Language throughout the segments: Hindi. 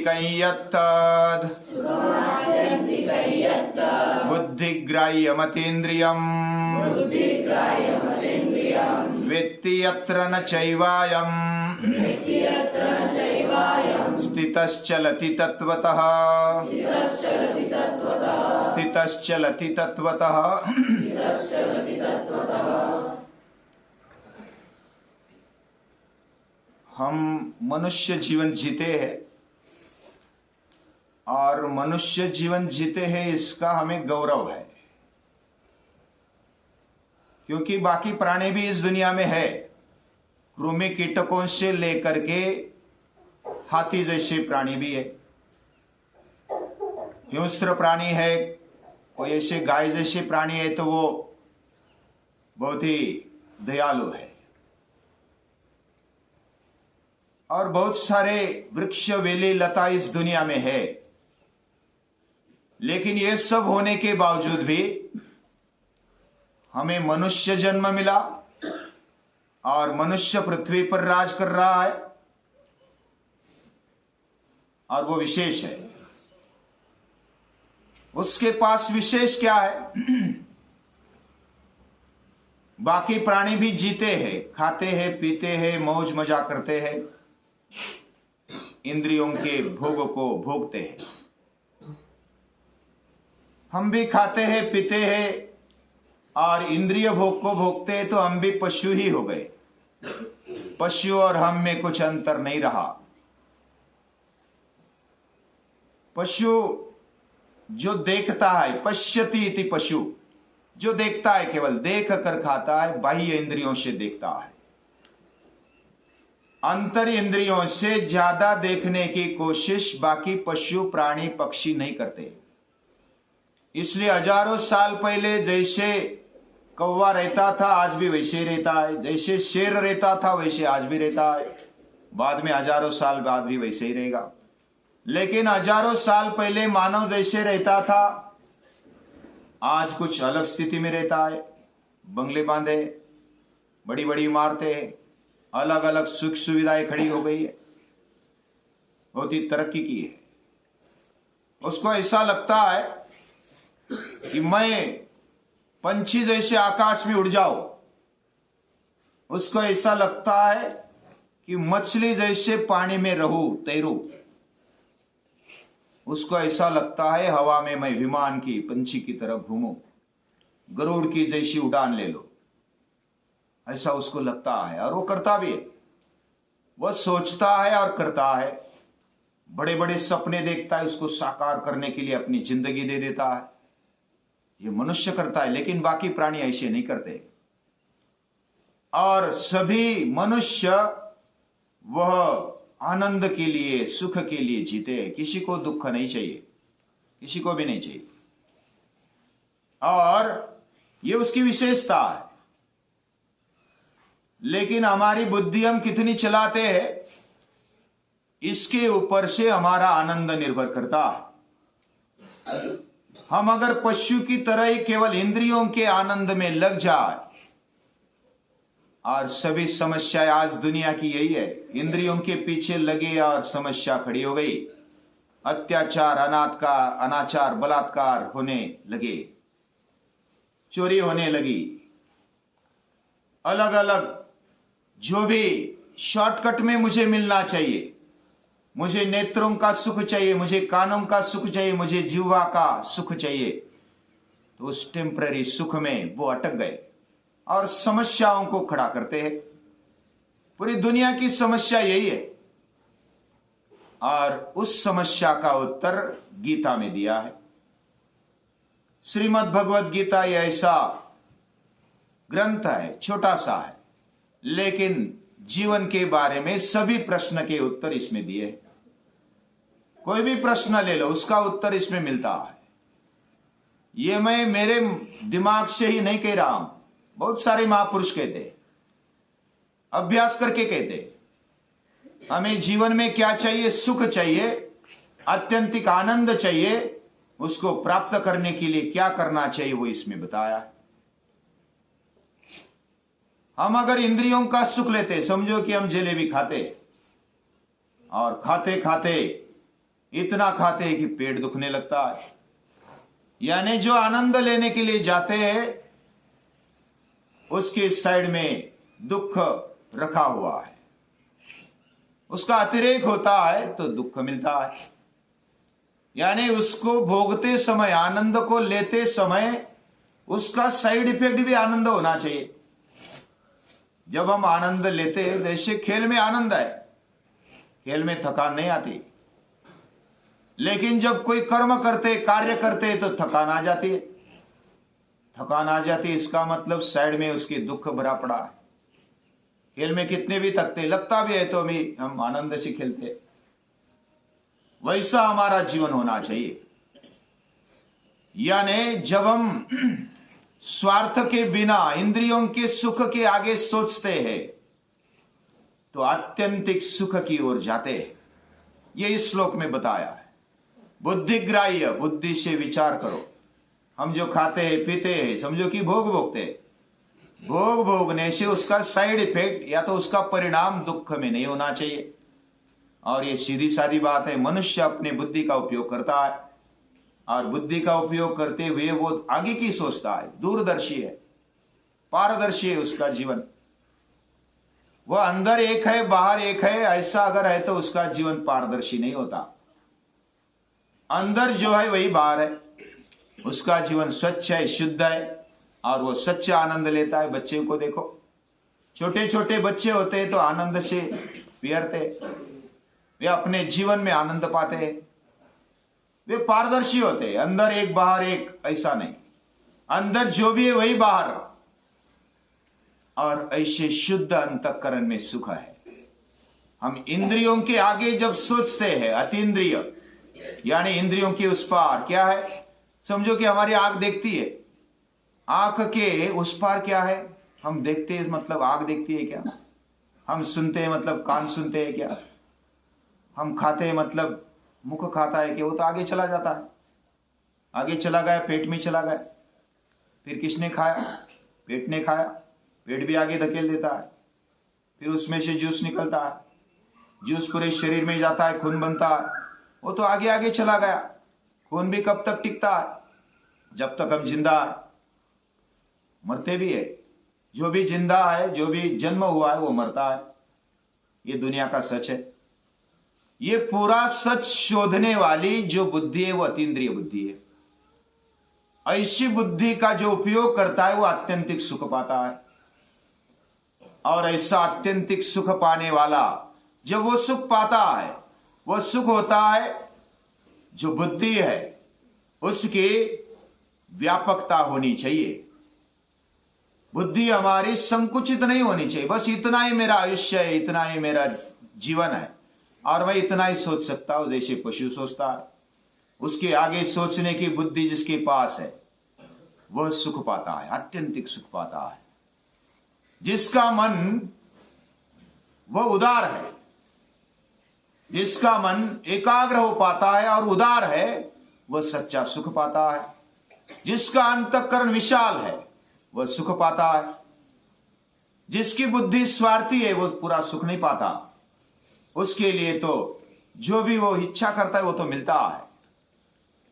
यत्तद् बुद्धिग्राह्यमतीन्द्रियम् वेत्ति यत्र न चैवायम् स्थितश्चलति तत्त्वतः स्थितश्चलति तत्त्वतः। हम मनुष्य जीवन जीते हैं और मनुष्य जीवन जीते हैं इसका हमें गौरव है, क्योंकि बाकी प्राणी भी इस दुनिया में है। कृमि कीटकों से लेकर के हाथी जैसे प्राणी भी है, हिंस्र प्राणी है, कोई ऐसे गाय जैसे प्राणी है तो वो बहुत ही दयालु है, और बहुत सारे वृक्ष वेली लता इस दुनिया में है। लेकिन ये सब होने के बावजूद भी हमें मनुष्य जन्म मिला और मनुष्य पृथ्वी पर राज कर रहा है, और वो विशेष है। उसके पास विशेष क्या है? बाकी प्राणी भी जीते हैं, खाते हैं, पीते हैं, मौज मजा करते हैं, इंद्रियों के भोग को भोगते हैं। हम भी खाते हैं, पीते हैं और इंद्रिय भोग को भोगते हैं, तो हम भी पशु ही हो गए। पशु और हम में कुछ अंतर नहीं रहा। पशु जो देखता है, पश्यति इति पशु, जो देखता है केवल देख कर खाता है, बाह्य इंद्रियों से देखता है। अंतर इंद्रियों से ज्यादा देखने की कोशिश बाकी पशु प्राणी पक्षी नहीं करते। इसलिए हजारों साल पहले जैसे कौवा रहता था आज भी वैसे ही रहता है, जैसे शेर रहता था वैसे आज भी रहता है, बाद में हजारों साल बाद भी वैसे ही रहेगा। लेकिन हजारों साल पहले मानव जैसे रहता था, आज कुछ अलग स्थिति में रहता है। बंगले बांधे, बड़ी बड़ी इमारतें, अलग अलग सुख सुविधाएं खड़ी हो गई है, बहुत ही तरक्की की है। उसको ऐसा लगता है कि मैं पंछी जैसे आकाश में उड़ जाऊं, उसको ऐसा लगता है कि मछली जैसे पानी में रहूं, तैरूं, उसको ऐसा लगता है हवा में मैं विमान की पंछी की तरह घूमूं, गरुड़ की जैसी उड़ान ले लो, ऐसा उसको लगता है। और वो करता भी है, वो सोचता है और करता है, बड़े बड़े सपने देखता है, उसको साकार करने के लिए अपनी जिंदगी दे देता है। ये मनुष्य करता है, लेकिन बाकी प्राणी ऐसे नहीं करते। और सभी मनुष्य वह आनंद के लिए, सुख के लिए जीते हैं। किसी को दुख नहीं चाहिए, किसी को भी नहीं चाहिए, और ये उसकी विशेषता है। लेकिन हमारी बुद्धि हम कितनी चलाते हैं, इसके ऊपर से हमारा आनंद निर्भर करता है। हम अगर पशु की तरह ही केवल इंद्रियों के आनंद में लग जाए, और सभी समस्याएं आज दुनिया की यही है, इंद्रियों के पीछे लगे और समस्या खड़ी हो गई। अत्याचार, अनाचार, बलात्कार होने लगे, चोरी होने लगी, अलग अलग जो भी शॉर्टकट में मुझे मिलना चाहिए, मुझे नेत्रों का सुख चाहिए, मुझे कानों का सुख चाहिए, मुझे जीवा का सुख चाहिए, तो उस टेम्पररी सुख में वो अटक गए और समस्याओं को खड़ा करते हैं। पूरी दुनिया की समस्या यही है, और उस समस्या का उत्तर गीता में दिया है। श्रीमद् भगवद गीता ये ऐसा ग्रंथ है, छोटा सा है, लेकिन जीवन के बारे में सभी प्रश्न के उत्तर इसमें दिए हैं। कोई भी प्रश्न ले लो, उसका उत्तर इसमें मिलता है। ये मैं मेरे दिमाग से ही नहीं कह रहा हूं, बहुत सारे महापुरुष कहते, अभ्यास करके कहते। हमें जीवन में क्या चाहिए? सुख चाहिए, आत्यंतिक आनंद चाहिए। उसको प्राप्त करने के लिए क्या करना चाहिए वो इसमें बताया है। हम अगर इंद्रियों का सुख लेते, समझो कि हम जलेबी खाते, और खाते खाते इतना खाते हैं कि पेट दुखने लगता है। यानी जो आनंद लेने के लिए जाते हैं उसके साइड में दुख रखा हुआ है, उसका अतिरेक होता है तो दुख मिलता है। यानी उसको भोगते समय, आनंद को लेते समय उसका साइड इफेक्ट भी आनंद होना चाहिए। जब हम आनंद लेते हैं, जैसे खेल में आनंद है, खेल में थकान नहीं आती, लेकिन जब कोई कर्म करते, कार्य करते तो थकान आ जाती है। थकान आ जाती है इसका मतलब साइड में उसके दुख भरा पड़ा है। खेल में कितने भी थकते, लगता भी है तो भी हम आनंद से खेलते। वैसा हमारा जीवन होना चाहिए। यानी जब हम स्वार्थ के बिना इंद्रियों के सुख के आगे सोचते हैं तो आत्यंतिक सुख की ओर जाते हैं। ये इस श्लोक में बताया है। बुद्धिग्राह्य, बुद्धि से विचार करो। हम जो खाते हैं पीते हैं, समझो कि भोग भोगते हैं। भोग भोगने से उसका साइड इफेक्ट या तो उसका परिणाम दुख में नहीं होना चाहिए। और ये सीधी सादी बात है। मनुष्य अपने बुद्धि का उपयोग करता है और बुद्धि का उपयोग करते हुए वो आगे की सोचता है, दूरदर्शी है, पारदर्शी है उसका जीवन। वह अंदर एक है, बाहर एक है, ऐसा अगर है तो उसका जीवन पारदर्शी नहीं होता। अंदर जो है वही बाहर है, उसका जीवन स्वच्छ है, शुद्ध है और वो सच्चा आनंद लेता है। बच्चे को देखो, छोटे छोटे बच्चे होते हैं तो आनंद से विहरते, वे अपने जीवन में आनंद पाते हैं, वे पारदर्शी होते हैं। अंदर एक बाहर एक ऐसा नहीं, अंदर जो भी है वही बाहर। और ऐसे शुद्ध अंतःकरण में सुख है। हम इंद्रियों के आगे जब सोचते हैं, अतीन्द्रिय यानी इंद्रियों के उस पार क्या है, समझो कि हमारी आंख देखती है, आंख के उस पार क्या है हम देखते हैं, मतलब आंख देखती है क्या? हम सुनते हैं मतलब कान सुनते हैं क्या? हम खाते हैं मतलब मुख खाता है कि? वो तो आगे चला जाता है, आगे चला गया, पेट में चला गया, फिर किसने खाया? पेट ने खाया, पेट भी आगे धकेल देता है, फिर उसमें से जूस निकलता है, जूस पूरे शरीर में जाता है, खून बनता है, वो तो आगे आगे चला गया। खून भी कब तक टिकता है? जब तक हम जिंदा है। मरते भी है, जो भी जिंदा है, जो भी जन्म हुआ है वो मरता है। ये दुनिया का सच है। ये पूरा सच शोधने वाली जो बुद्धि है वो अतीन्द्रिय बुद्धि है। ऐसी बुद्धि का जो उपयोग करता है वो आत्यंतिक सुख पाता है। और ऐसा आत्यंतिक सुख पाने वाला जब वो सुख पाता है, वो सुख होता है जो बुद्धि है उसकी व्यापकता होनी चाहिए। बुद्धि हमारी संकुचित नहीं होनी चाहिए, बस इतना ही मेरा आयुष्य है, इतना ही मेरा जीवन है और मैं इतना ही सोच सकता हूं, जैसे पशु सोचता है। उसके आगे सोचने की बुद्धि जिसके पास है वह सुख पाता है, आत्यंतिक सुख पाता है। जिसका मन वह उदार है, जिसका मन एकाग्र हो पाता है और उदार है, वह सच्चा सुख पाता है। जिसका अंतःकरण विशाल है वह सुख पाता है। जिसकी बुद्धि स्वार्थी है वो पूरा सुख नहीं पाता। उसके लिए तो जो भी वो इच्छा करता है वो तो मिलता है।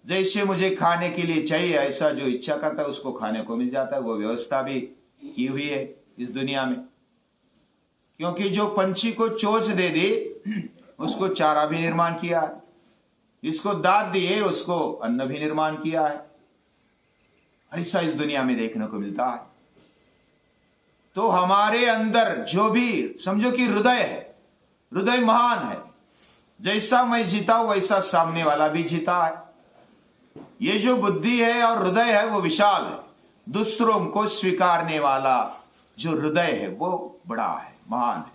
जैसे मुझे खाने के लिए चाहिए, ऐसा जो इच्छा करता है उसको खाने को मिल जाता है। वो व्यवस्था भी की हुई है इस दुनिया में, क्योंकि जो पंछी को चोंच दे दी उसको चारा भी निर्माण किया है, जिसको दांत दिए उसको अन्न भी निर्माण किया है। ऐसा इस दुनिया में देखने को मिलता है। तो हमारे अंदर जो भी, समझो कि हृदय है, हृदय महान है। जैसा मैं जीता हूं वैसा सामने वाला भी जीता है। ये जो बुद्धि है और हृदय है वो विशाल है। दूसरों को स्वीकारने वाला जो हृदय है वो बड़ा है, महान है।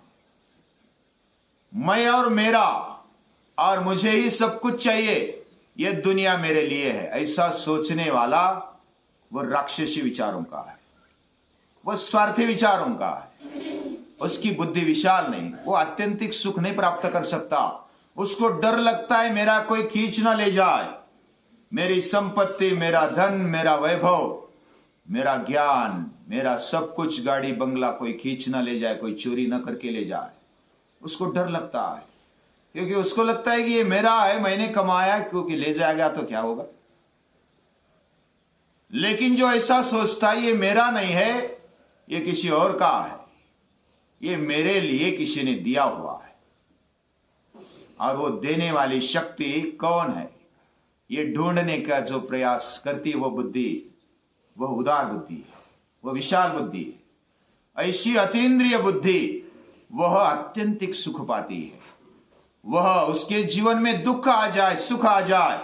मैं और मेरा और मुझे ही सब कुछ चाहिए, ये दुनिया मेरे लिए है, ऐसा सोचने वाला वो राक्षसी विचारों का है, वो स्वार्थी विचारों का है। उसकी बुद्धि विशाल नहीं, वो आत्यंतिक सुख नहीं प्राप्त कर सकता। उसको डर लगता है मेरा कोई खींच ना ले जाए, मेरी संपत्ति, मेरा धन, मेरा वैभव, मेरा ज्ञान, मेरा सब कुछ, गाड़ी बंगला कोई खींच ना ले जाए, कोई चोरी ना करके ले जाए, उसको डर लगता है। क्योंकि उसको लगता है कि ये मेरा है, मैंने कमाया, क्योंकि ले जाएगा तो क्या होगा। लेकिन जो ऐसा सोचता है ये मेरा नहीं है, ये किसी और का है, ये मेरे लिए किसी ने दिया हुआ है, और वो देने वाली शक्ति कौन है, ये ढूंढने का जो प्रयास करती है वो बुद्धि, वह उदार बुद्धि है, वह विशाल बुद्धि है। ऐसी अतीन्द्रिय बुद्धि वह अत्यंतिक सुख पाती है। वह उसके जीवन में दुख आ जाए, सुख आ जाए,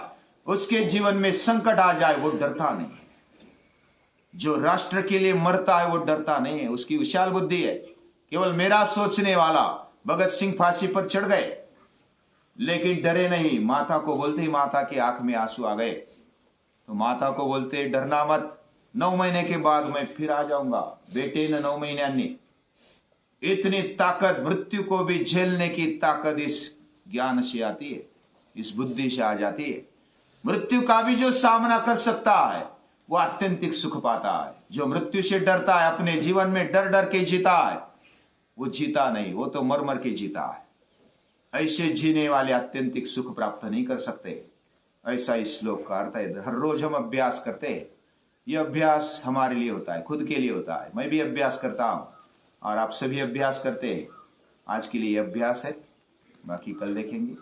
उसके जीवन में संकट आ जाए, वो डरता नहीं है। जो राष्ट्र के लिए मरता है वो डरता नहीं है, उसकी विशाल बुद्धि है। केवल मेरा सोचने वाला भगत सिंह फांसी पर चढ़ गए, लेकिन डरे नहीं। माता को बोलते ही माता की आंख में आंसू आ गए, तो माता को बोलते डरना मत, 9 महीने के बाद मैं फिर आ जाऊंगा। बेटे ने 9 महीने, इतनी ताकत, मृत्यु को भी झेलने की ताकत इस ज्ञान से आती है, इस बुद्धि से आ जाती है। मृत्यु का भी जो सामना कर सकता है वो अत्यंतिक सुख पाता है। जो मृत्यु से डरता है, अपने जीवन में डर डर के जीता है, वो जीता नहीं, वो तो मर मर के जीता है। ऐसे जीने वाले अत्यंतिक सुख प्राप्त नहीं कर सकते। ऐसा इस श्लोक का अर्थ है। हर रोज हम अभ्यास करते हैं, यह अभ्यास हमारे लिए होता है, खुद के लिए होता है। मैं भी अभ्यास करता हूं और आप सभी अभ्यास करते हैं। आज के लिए अभ्यास है, बाकी कल देखेंगे।